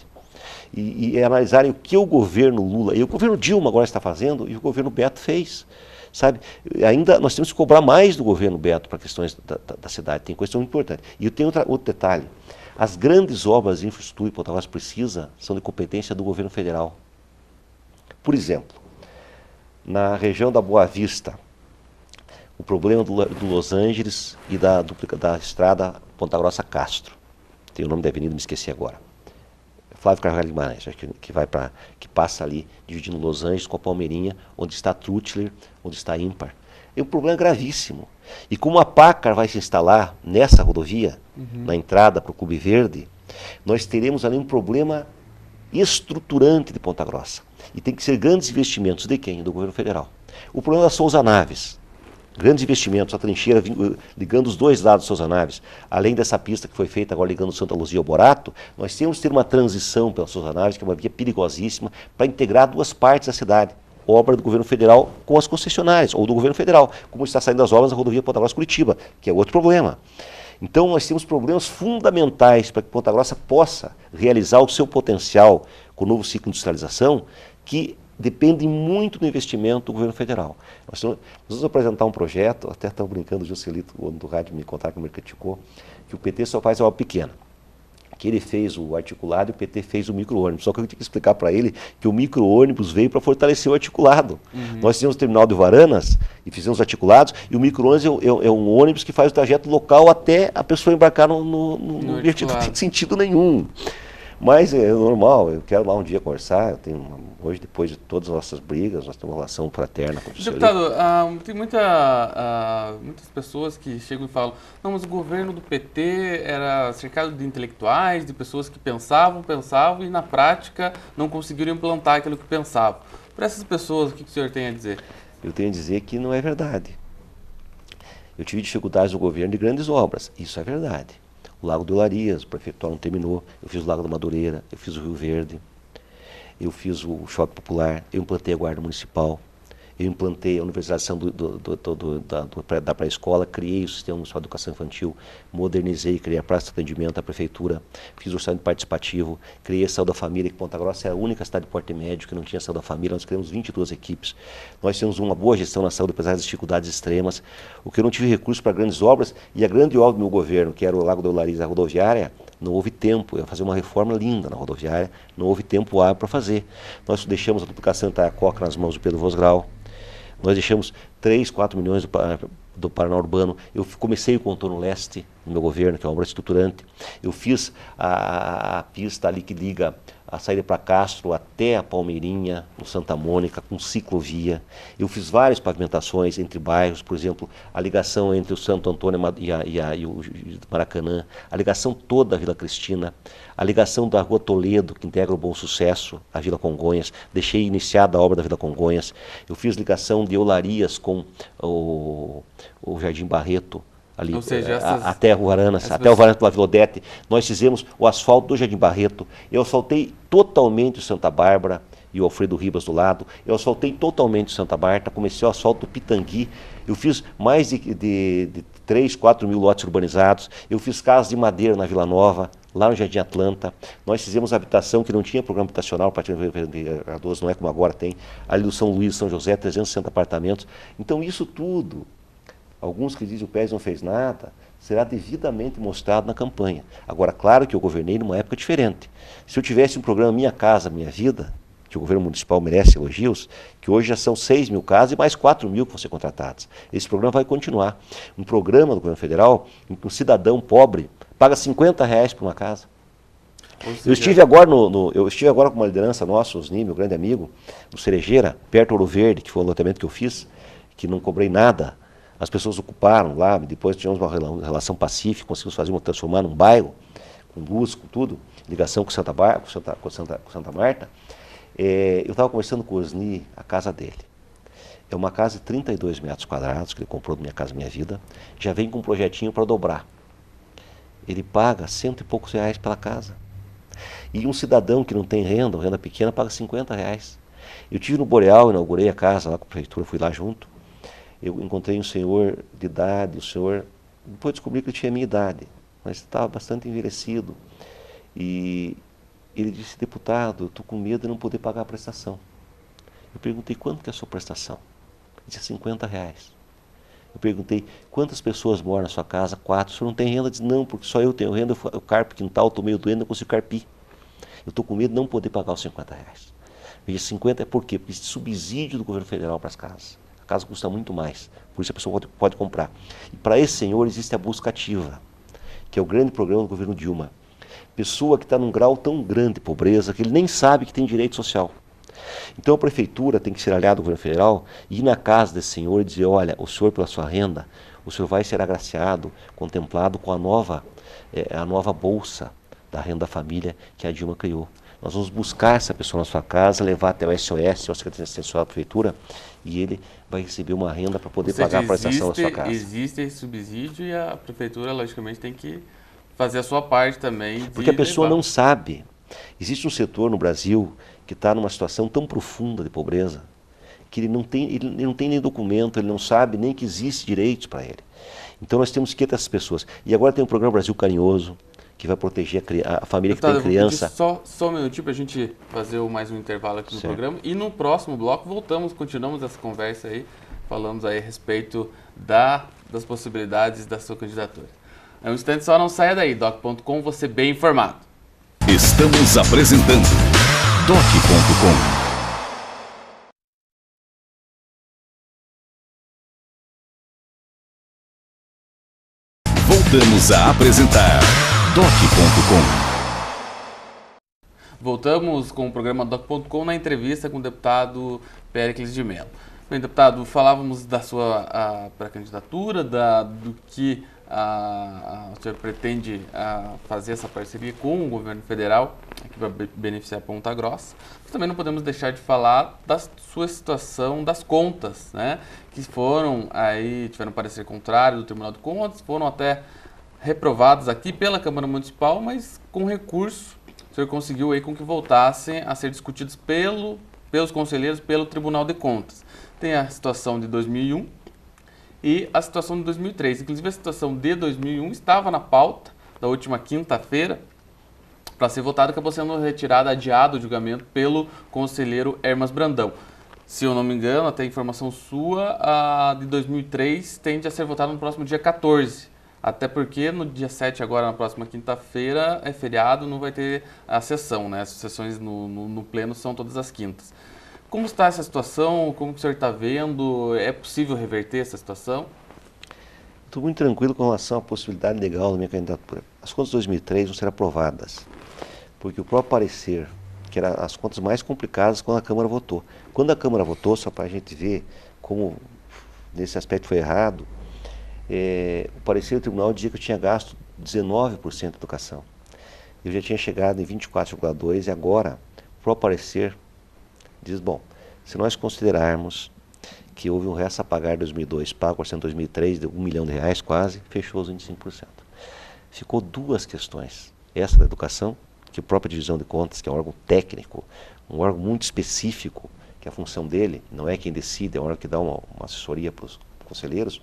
e analisarem o que o governo Lula e o governo Dilma agora está fazendo e o governo Beto fez. Sabe? Ainda nós temos que cobrar mais do governo Beto para questões da cidade, tem questão importante. E eu tenho outro detalhe. As grandes obras de infraestrutura que Ponta Grossa precisa são de competência do governo federal. Por exemplo, na região da Boa Vista, o problema do Los Angeles e da estrada Ponta Grossa-Castro. Tem o nome da avenida, me esqueci agora. Flávio Carvalho Guimarães, que passa ali, dividindo Los Angeles com a Palmeirinha, onde está Trutler, onde está Ímpar. É um problema gravíssimo. E como a PACCAR vai se instalar nessa rodovia, na entrada para o Clube Verde, nós teremos ali um problema estruturante de Ponta Grossa. E tem que ser grandes investimentos de quem? Do governo federal. O problema da Souza Naves. Grandes investimentos, a trincheira ligando os dois lados de Souza Naves, além dessa pista que foi feita agora ligando Santa Luzia ao Borato, nós temos que ter uma transição pela Souza Naves, que é uma via perigosíssima, para integrar duas partes da cidade. Obra do governo federal com as concessionárias, ou do governo federal, como está saindo as obras da rodovia Ponta Grossa-Curitiba, que é outro problema. Então nós temos problemas fundamentais para que Ponta Grossa possa realizar o seu potencial com o novo ciclo de industrialização, que depende muito do investimento do governo federal. Nós vamos apresentar um projeto, até estamos brincando, o Juscelito, o do rádio, me contar que me criticou, que o PT só faz obra pequena. Que ele fez o articulado e o PT fez o micro-ônibus. Só que eu tinha que explicar para ele que o micro-ônibus veio para fortalecer o articulado. Nós fizemos o terminal de Varanas e fizemos articulados, e o micro-ônibus é um ônibus que faz o trajeto local até a pessoa embarcar no vertido. Não tem sentido nenhum. Mas é normal, eu quero lá um dia conversar, hoje, depois de todas as nossas brigas, nós temos uma relação fraterna com o Deputado, tem muitas pessoas que chegam e falam, não, mas o governo do PT era cercado de intelectuais, de pessoas que pensavam e na prática não conseguiram implantar aquilo que pensavam. Para essas pessoas, o que o senhor tem a dizer? Eu tenho a dizer que não é verdade. Eu tive dificuldades no governo de grandes obras, isso é verdade. O Lago do Olarias, o prefeitura não terminou, eu fiz o Lago da Madureira, eu fiz o Rio Verde, eu fiz o Shopping Popular, eu implantei a Guarda Municipal, eu implantei a universalização da pré-escola, criei o Sistema Municipal de Educação Infantil, modernizei, criei a praça de atendimento da prefeitura, fiz o orçamento participativo, criei a Saúde da Família, que Ponta Grossa era a única cidade de porte médio que não tinha Saúde da Família, nós criamos 22 equipes, nós temos uma boa gestão na saúde, apesar das dificuldades extremas. O que eu não tive recurso para grandes obras, e a grande obra do meu governo, que era o Lago do Olarias, a rodoviária, não houve tempo, eu ia fazer uma reforma linda na rodoviária, não houve tempo hábil para fazer. Nós deixamos a duplicação de Itaiacoca nas mãos do Pedro Vosgrau, nós deixamos 3, 4 milhões do Paraná Urbano. Eu comecei o contorno leste no meu governo, que é uma obra estruturante. Eu fiz a pista ali que liga a saída para Castro até a Palmeirinha, no Santa Mônica, com ciclovia. Eu fiz várias pavimentações entre bairros, por exemplo, a ligação entre o Santo Antônio e o Maracanã, a ligação toda da Vila Cristina, a ligação da Rua Toledo, que integra o Bom Sucesso, a Vila Congonhas. Deixei iniciada a obra da Vila Congonhas. Eu fiz ligação de Olarias com o Jardim Barreto, ali, ou seja, até o Varanas, até o Varanas pela Vila Odete. Nós fizemos o asfalto do Jardim Barreto. Eu asfaltei totalmente o Santa Bárbara e o Alfredo Ribas do lado. Eu asfaltei totalmente o Santa Marta, comecei o asfalto do Pitangui. Eu fiz mais de 3, 4 mil lotes urbanizados. Eu fiz casas de madeira na Vila Nova, lá no Jardim Atlanta. Nós fizemos habitação que não tinha programa habitacional para Cardoso, não é como agora tem. Ali do São Luís, São José, 360 apartamentos. Então isso tudo, alguns que dizem que o PES não fez nada, será devidamente mostrado na campanha. Agora, claro que eu governei numa época diferente. Se eu tivesse um programa Minha Casa Minha Vida, que o governo municipal merece elogios, que hoje já são 6 mil casas e mais 4 mil que vão ser contratadas. Esse programa vai continuar. Um programa do governo federal em que um cidadão pobre paga R$50 por uma casa. Eu estive agora com uma liderança nossa, o Osni, meu grande amigo, no Cerejeira, perto do Ouro Verde, que foi um loteamento que eu fiz, que não cobrei nada. As pessoas ocuparam lá, depois tivemos uma relação pacífica, conseguimos transformar num bairro, com luz, com tudo, ligação com Santa Marta. Eu estava conversando com o Osni, a casa dele. É uma casa de 32 metros quadrados, que ele comprou do Minha Casa Minha Vida, já vem com um projetinho para dobrar. Ele paga R$100 e poucos pela casa. E um cidadão que não tem renda, ou renda pequena, paga R$50. Eu estive no Boreal, inaugurei a casa lá com a prefeitura, fui lá junto. Eu encontrei um senhor de idade, o senhor, depois descobri que ele tinha a minha idade, mas estava bastante envelhecido. E ele disse, deputado, eu estou com medo de não poder pagar a prestação. Eu perguntei, quanto que é a sua prestação? Ele disse, R$50. Eu perguntei, quantas pessoas moram na sua casa? 4. O senhor não tem renda? Ele disse, não, porque só eu tenho renda, eu carpo quintal, estou meio doente, não consigo carpir. Eu estou com medo de não poder pagar os R$50. Eu disse, 50 é por quê? Porque existe subsídio do governo federal para as casas. A casa custa muito mais, por isso a pessoa pode comprar. E para esse senhor existe a busca ativa, que é o grande programa do governo Dilma. Pessoa que está num grau tão grande de pobreza que ele nem sabe que tem direito social. Então a prefeitura tem que ser aliada do governo federal e ir na casa desse senhor e dizer, olha, o senhor pela sua renda, o senhor vai ser agraciado, contemplado com a nova bolsa da renda da família que a Dilma criou. Nós vamos buscar essa pessoa na sua casa, levar até o SOS, ou a Secretaria Social da Prefeitura, e ele vai receber uma renda para poder pagar a prestação da sua casa. Existe esse subsídio e a Prefeitura, logicamente, tem que fazer a sua parte também. Porque a pessoa não sabe. Existe um setor no Brasil que está numa situação tão profunda de pobreza que ele não tem nem documento, ele não sabe nem que existe direitos para ele. Então nós temos que ter essas pessoas. E agora tem o programa Brasil Carinhoso, que vai proteger a família que tem criança. Só um minutinho para a gente fazer mais um intervalo aqui no programa. E no próximo bloco continuamos essa conversa aí, falamos aí a respeito das possibilidades da sua candidatura. É um instante só, não saia daí. Doc.com, você bem informado. Estamos apresentando Doc.com. Voltamos a apresentar Doc.com. Voltamos com o programa Doc.com na entrevista com o deputado Péricles de Mello. Bem, deputado, falávamos da sua pré-candidatura, do que o senhor pretende fazer essa parceria com o governo federal, que vai beneficiar Ponta Grossa. Mas também não podemos deixar de falar da sua situação das contas, né? Que tiveram parecer contrário do Tribunal de Contas, foram até reprovadas aqui pela Câmara Municipal, mas com recurso o senhor conseguiu aí com que voltassem a ser discutidos pelos conselheiros, pelo Tribunal de Contas. Tem a situação de 2001 e a situação de 2003. Inclusive, a situação de 2001 estava na pauta da última quinta-feira para ser votada, acabou sendo retirada, adiado o julgamento pelo conselheiro Hermas Brandão. Se eu não me engano, até informação sua, a de 2003 tende a ser votada no próximo dia 14. Até porque no dia 7, agora na próxima quinta-feira, é feriado, não vai ter a sessão, né? As sessões no pleno são todas as quintas. Como está essa situação? Como que o senhor está vendo? É possível reverter essa situação? Estou muito tranquilo com relação à possibilidade legal da minha candidatura. As contas de 2003 vão ser aprovadas, porque o próprio parecer, que eram as contas mais complicadas quando a Câmara votou. Quando a Câmara votou, só para a gente ver como nesse aspecto foi errado, o parecer do tribunal dizia que eu tinha gasto 19% de educação. Eu já tinha chegado em 24,2% e agora o próprio parecer diz, bom, se nós considerarmos que houve um resto a pagar em 2002, pago por cento em 2003, de R$1 milhão quase, fechou os 25%. Ficou duas questões. Essa da educação, que a própria divisão de contas, que é um órgão técnico, um órgão muito específico, que a função dele não é quem decide, é um órgão que dá uma assessoria para os conselheiros.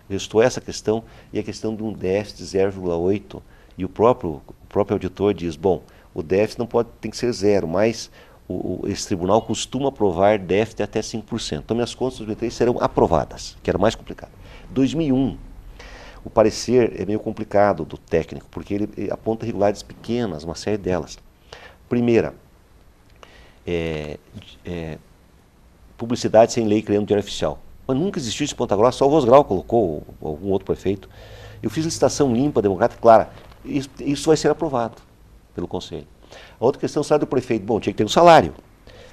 Restou essa questão e a questão de um déficit de 0,8%. E o próprio auditor diz, bom, o déficit tem que ser zero, mas esse tribunal costuma aprovar déficit até 5%. Então minhas contas de 2003 serão aprovadas, que era mais complicado. 2001, o parecer é meio complicado do técnico, porque ele aponta irregularidades pequenas, uma série delas. Primeira, publicidade sem lei criando diário oficial. Mas nunca existiu isso em Ponta Grossa, só o Rosgrau colocou, ou algum outro prefeito. Eu fiz licitação limpa, democrática, clara. Isso vai ser aprovado pelo Conselho. A outra questão, salário do prefeito. Bom, tinha que ter um salário.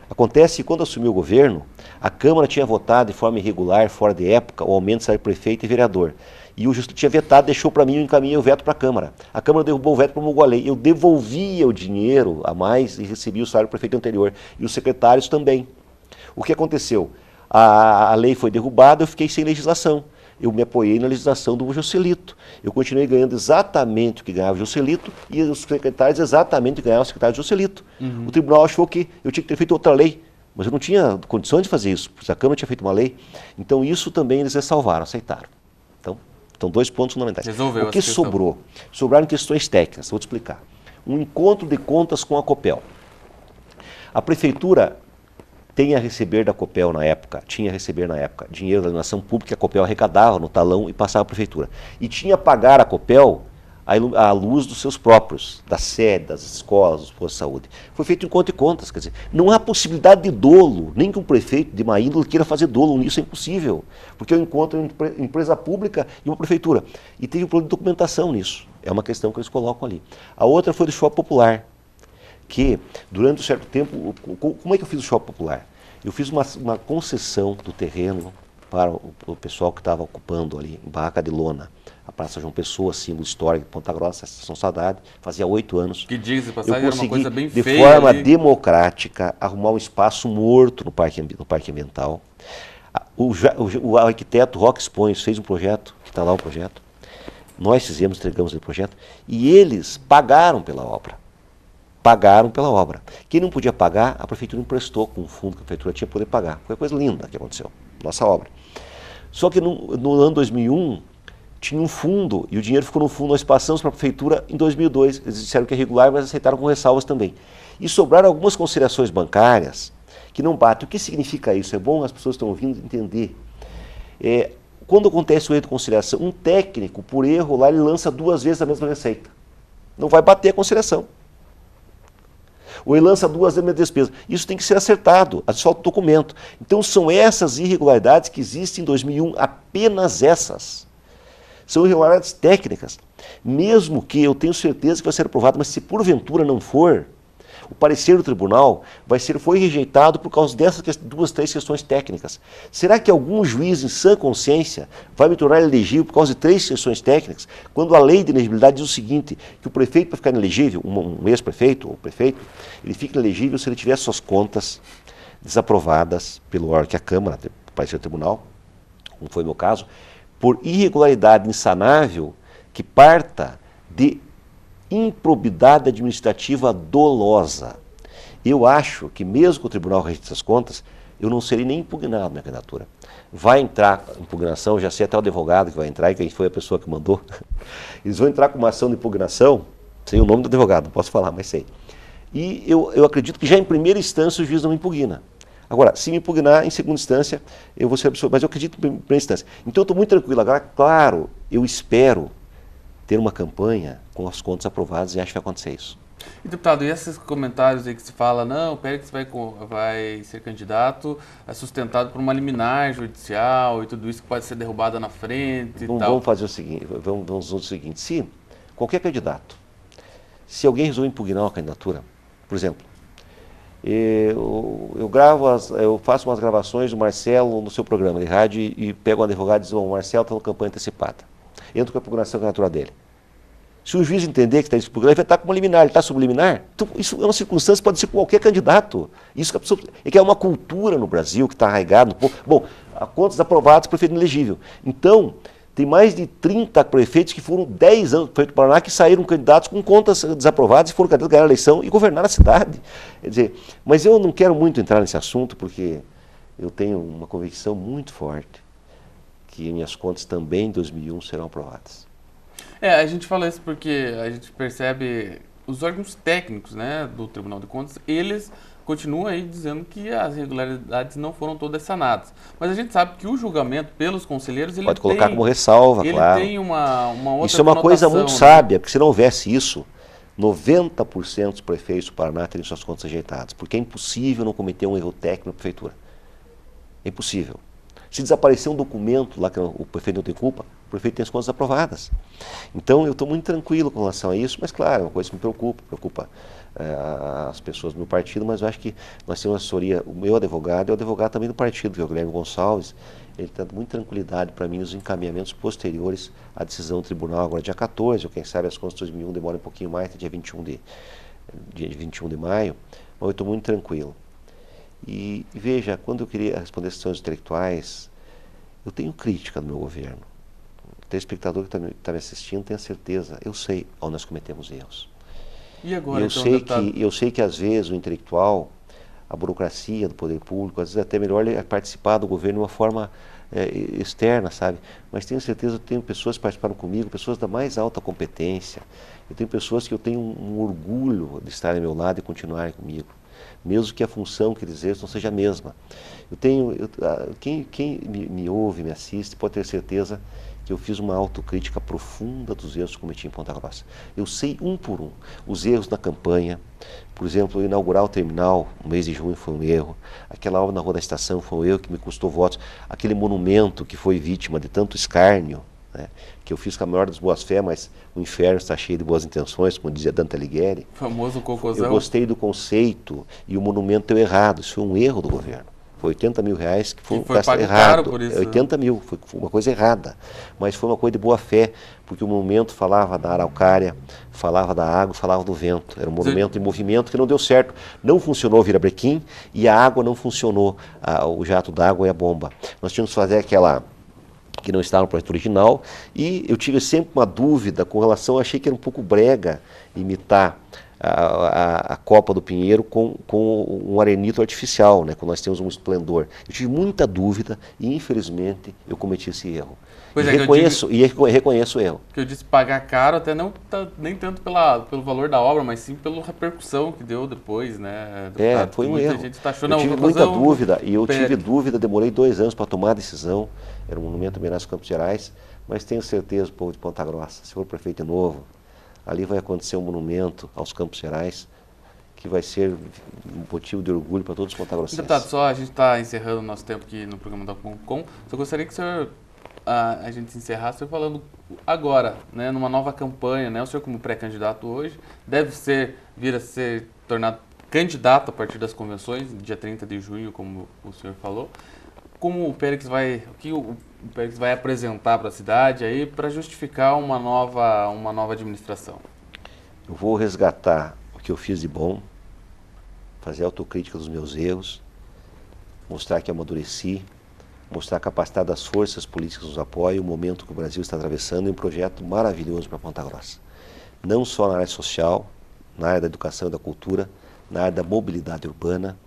Acontece que quando assumiu o governo, a Câmara tinha votado de forma irregular, fora de época, o aumento do salário do prefeito e vereador. E o justiça tinha vetado, deixou para mim, eu encaminhei o veto para a Câmara. A Câmara derrubou o veto, promulgou a lei. Eu devolvia o dinheiro a mais e recebia o salário do prefeito anterior. E os secretários também. O que aconteceu? A lei foi derrubada, eu fiquei sem legislação. Eu me apoiei na legislação do Joselito. Eu continuei ganhando exatamente o que ganhava o Joselito e os secretários exatamente o que ganhava o secretário Joselito. O tribunal achou que eu tinha que ter feito outra lei, mas eu não tinha condições de fazer isso, porque a Câmara tinha feito uma lei. Então isso também eles ressalvaram, aceitaram. Então 2 pontos fundamentais. Resolveu o que sobrou? Sobraram questões técnicas, vou te explicar. Um encontro de contas com a Copel. A Prefeitura tinha a receber na época, dinheiro da iluminação pública que a Copel arrecadava no talão e passava à Prefeitura. E tinha a pagar a Copel a luz dos seus próprios, da sede, das escolas, dos postos de saúde. Foi feito em conta e contas, quer dizer, não há possibilidade de dolo, nem que um prefeito de uma índole queira fazer dolo, isso é impossível, porque eu encontro uma empresa pública e uma prefeitura. E teve um problema de documentação nisso, é uma questão que eles colocam ali. A outra foi do shopping popular, que durante um certo tempo, como é que eu fiz o shopping popular? Eu fiz uma concessão do terreno para o pessoal que estava ocupando ali, em barraca de lona, a Praça João Pessoa, símbolo histórico de Ponta Grossa, a Estação Saudade, fazia 8 anos. Que diga-se de Eu passagem, era uma consegui, coisa bem de feia forma ali. democrática, arrumar um espaço morto no parque ambiental. O arquiteto Roque Expões fez um projeto, que está lá o projeto. Nós fizemos, entregamos o projeto, e eles pagaram pela obra. Pagaram pela obra. Quem não podia pagar, a prefeitura emprestou com um fundo que a prefeitura tinha para poder pagar. Foi uma coisa linda que aconteceu, nossa obra. Só que no ano 2001, tinha um fundo, e o dinheiro ficou no fundo, nós passamos para a prefeitura em 2002. Eles disseram que é regular, mas aceitaram com ressalvas também. E sobraram algumas conciliações bancárias que não batem. O que significa isso? É bom as pessoas que estão ouvindo entender. Quando acontece o erro de conciliação, um técnico, por erro lá, ele lança 2 vezes a mesma receita. Não vai bater a conciliação. Ou ele lança 2 vezes a mesma despesa. Isso tem que ser acertado, solta o documento. Então são essas irregularidades que existem em 2001, apenas essas. São irregularidades técnicas. Mesmo que eu tenho certeza que vai ser aprovado, mas se porventura não for, o parecer do tribunal foi rejeitado por causa dessas 2, 3 questões técnicas. Será que algum juiz em sã consciência vai me tornar elegível por causa de 3 questões técnicas, quando a lei de elegibilidade diz o seguinte, que o prefeito, para ficar inelegível, um ex-prefeito ou prefeito, ele fica elegível se ele tiver suas contas desaprovadas pelo órgão que é a Câmara, o parecer do tribunal, como foi o meu caso, por irregularidade insanável que parta de improbidade administrativa dolosa. Eu acho que mesmo que o tribunal rejeite essas contas, eu não serei nem impugnado na minha candidatura. Vai entrar impugnação, já sei até o advogado que vai entrar, e quem foi a pessoa que mandou. Eles vão entrar com uma ação de impugnação, sem o nome do advogado, não posso falar, mas sei. E eu acredito que já em primeira instância o juiz não me impugna. Agora, se me impugnar em segunda instância, eu vou ser absolvido, mas eu acredito em primeira instância. Então eu estou muito tranquilo. Agora, claro, eu espero ter uma campanha com as contas aprovadas e acho que vai acontecer isso. E, deputado, e esses comentários aí que se fala, não, o Périx vai ser candidato, é sustentado por uma liminar judicial e tudo isso que pode ser derrubada na frente e tal. Vamos fazer o seguinte, vamos o seguinte, se qualquer candidato, se alguém resolver impugnar uma candidatura, por exemplo, eu faço umas gravações do Marcelo no seu programa de rádio e pego um advogado e diz, o Marcelo está na campanha antecipada. Entro com a impugnação da candidatura dele. Se o juiz entender que está impugnado, ele vai estar com uma liminar, ele está subliminar. Então, isso é uma circunstância, pode ser com qualquer candidato. Isso que a pessoa, é que é uma cultura no Brasil que está arraigada no povo. Bom, a contas aprovadas, prefeito inelegível. Então, tem mais de 30 prefeitos que foram 10 anos do prefeito do Paraná que saíram candidatos com contas desaprovadas e foram candidatos a ganhar a eleição e governar a cidade. Quer dizer, mas eu não quero muito entrar nesse assunto porque eu tenho uma convicção muito forte que minhas contas também em 2001 serão aprovadas. A gente fala isso porque a gente percebe os órgãos técnicos, né, do Tribunal de Contas, eles continuam aí dizendo que as irregularidades não foram todas sanadas. Mas a gente sabe que o julgamento pelos conselheiros, ele pode colocar como ressalva, claro. Ele tem uma outra isso é uma coisa muito sábia, porque se não houvesse isso, 90% dos prefeitos do Paraná teriam suas contas ajeitadas, porque é impossível não cometer um erro técnico na prefeitura. É impossível. Se desaparecer um documento lá que o prefeito não tem culpa, o prefeito tem as contas aprovadas. Então eu estou muito tranquilo com relação a isso, mas claro, é uma coisa que me preocupa as pessoas do meu partido, mas eu acho que nós temos uma assessoria, o meu advogado é o advogado também do partido, que é o Guilherme Gonçalves, ele está dando muita tranquilidade para mim nos encaminhamentos posteriores à decisão do tribunal, agora dia 14, ou quem sabe as contas de 2001 demoram um pouquinho mais, até dia 21 de maio, mas eu estou muito tranquilo. E veja, quando eu queria responder questões intelectuais, eu tenho crítica no meu governo. O telespectador que está me assistindo tem a certeza, eu sei onde nós cometemos erros. E agora, eu sei que às vezes o intelectual, a burocracia do poder público, às vezes até melhor participar do governo de uma forma externa, sabe? Mas tenho certeza que eu tenho pessoas que participaram comigo, pessoas da mais alta competência. Eu tenho pessoas que eu tenho um orgulho de estarem ao meu lado e continuarem comigo, mesmo que a função que eles exerçam não seja a mesma. Quem me ouve, me assiste, pode ter certeza que eu fiz uma autocrítica profunda dos erros que cometi em Ponta Grossa. Eu sei um por um. Os erros na campanha, por exemplo, inaugurar o terminal no mês de junho foi um erro, aquela obra na Rua da Estação foi um erro que me custou votos, aquele monumento que foi vítima de tanto escárnio, né, que eu fiz com a maior das boas-fé, mas o inferno está cheio de boas intenções, como dizia Dante Alighieri. Famoso cocôzão. Eu gostei do conceito e o monumento deu errado, isso foi um erro do governo. Foi 80 mil reais que foi um foi gasto pago errado. caro por isso, 80 mil, foi uma coisa errada. Mas foi uma coisa de boa fé, porque o monumento falava da araucária, falava da água, falava do vento. Era um monumento em movimento que não deu certo. Não funcionou o virabrequim e a água não funcionou, o jato d'água e a bomba. Nós tínhamos que fazer aquela que não estava no projeto original, e eu tive sempre uma dúvida com relação, eu achei que era um pouco brega imitar a Copa do Pinheiro com um arenito artificial, né, quando nós temos um esplendor. Eu tive muita dúvida e, infelizmente, eu cometi esse erro. Pois E é, reconheço o erro. Que eu disse pagar caro, até não nem tanto pelo valor da obra, mas sim pela repercussão que deu depois, né? Deputado, Foi um muita erro. gente taxou, Eu não, tive vou muita fazer um dúvida, e eu pé. tive dúvida, demorei 2 anos para tomar a decisão. Era um monumento homenagem aos Campos Gerais, mas tenho certeza, povo de Ponta Grossa, se for prefeito novo, ali vai acontecer um monumento aos Campos Gerais, que vai ser um motivo de orgulho para todos os pontagrossenses. Deputado, só a gente está encerrando o nosso tempo aqui no programa DOC.com. Só gostaria que o senhor, a gente encerrasse falando agora, né, numa nova campanha, né? O senhor como pré-candidato hoje deve vir a ser tornado candidato a partir das convenções, dia 30 de junho, como o senhor falou. Como o Périx vai apresentar para a cidade aí para justificar uma nova administração? Eu vou resgatar o que eu fiz de bom, fazer autocrítica dos meus erros, mostrar que amadureci, mostrar a capacidade das forças políticas que nos apoiam, o momento que o Brasil está atravessando e um projeto maravilhoso para Ponta Grossa. Não só na área social, na área da educação e da cultura, na área da mobilidade urbana,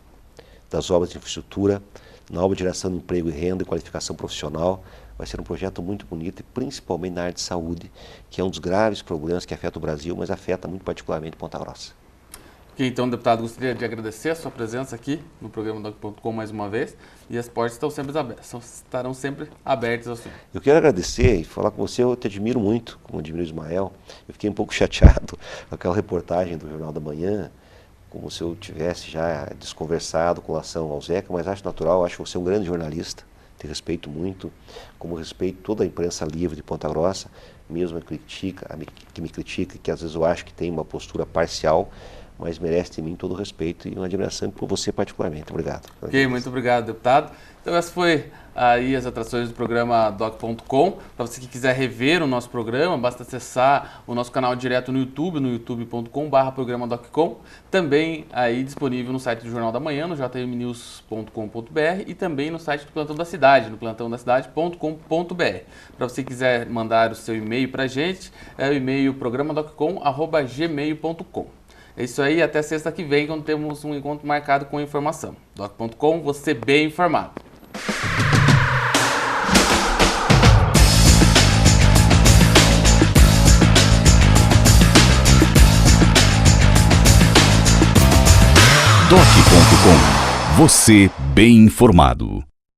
das obras de infraestrutura, na obra de geração de emprego e renda e qualificação profissional. Vai ser um projeto muito bonito e principalmente na área de saúde, que é um dos graves problemas que afeta o Brasil, mas afeta muito particularmente Ponta Grossa. Ok, então, deputado, gostaria de agradecer a sua presença aqui no programa DOC.com mais uma vez, e as portas estarão sempre abertas ao senhor. Eu quero agradecer e falar com você, eu te admiro muito, como admiro o Ismael. Eu fiquei um pouco chateado com aquela reportagem do Jornal da Manhã, como se eu tivesse já desconversado com relação ao Zeca, mas acho natural, acho você um grande jornalista, te respeito muito, como respeito toda a imprensa livre de Ponta Grossa, mesmo que me critica, que às vezes eu acho que tem uma postura parcial, mas merece de mim todo o respeito e uma admiração por você particularmente. Obrigado. Ok, muito obrigado, deputado. Então essa foi aí as atrações do programa DOC.com. Para você que quiser rever o nosso programa, basta acessar o nosso canal direto no YouTube, no youtube.com/programa DOC.com. Também aí disponível no site do Jornal da Manhã, no jmnews.com.br, e também no site do Plantão da Cidade, no plantãodacidade.com.br. Para você que quiser mandar o seu e-mail para a gente, é o e-mail programadoccom@gmail.com. É isso aí, até sexta que vem, quando temos um encontro marcado com informação. DOC.com, você bem informado. DOC.com. Você bem informado.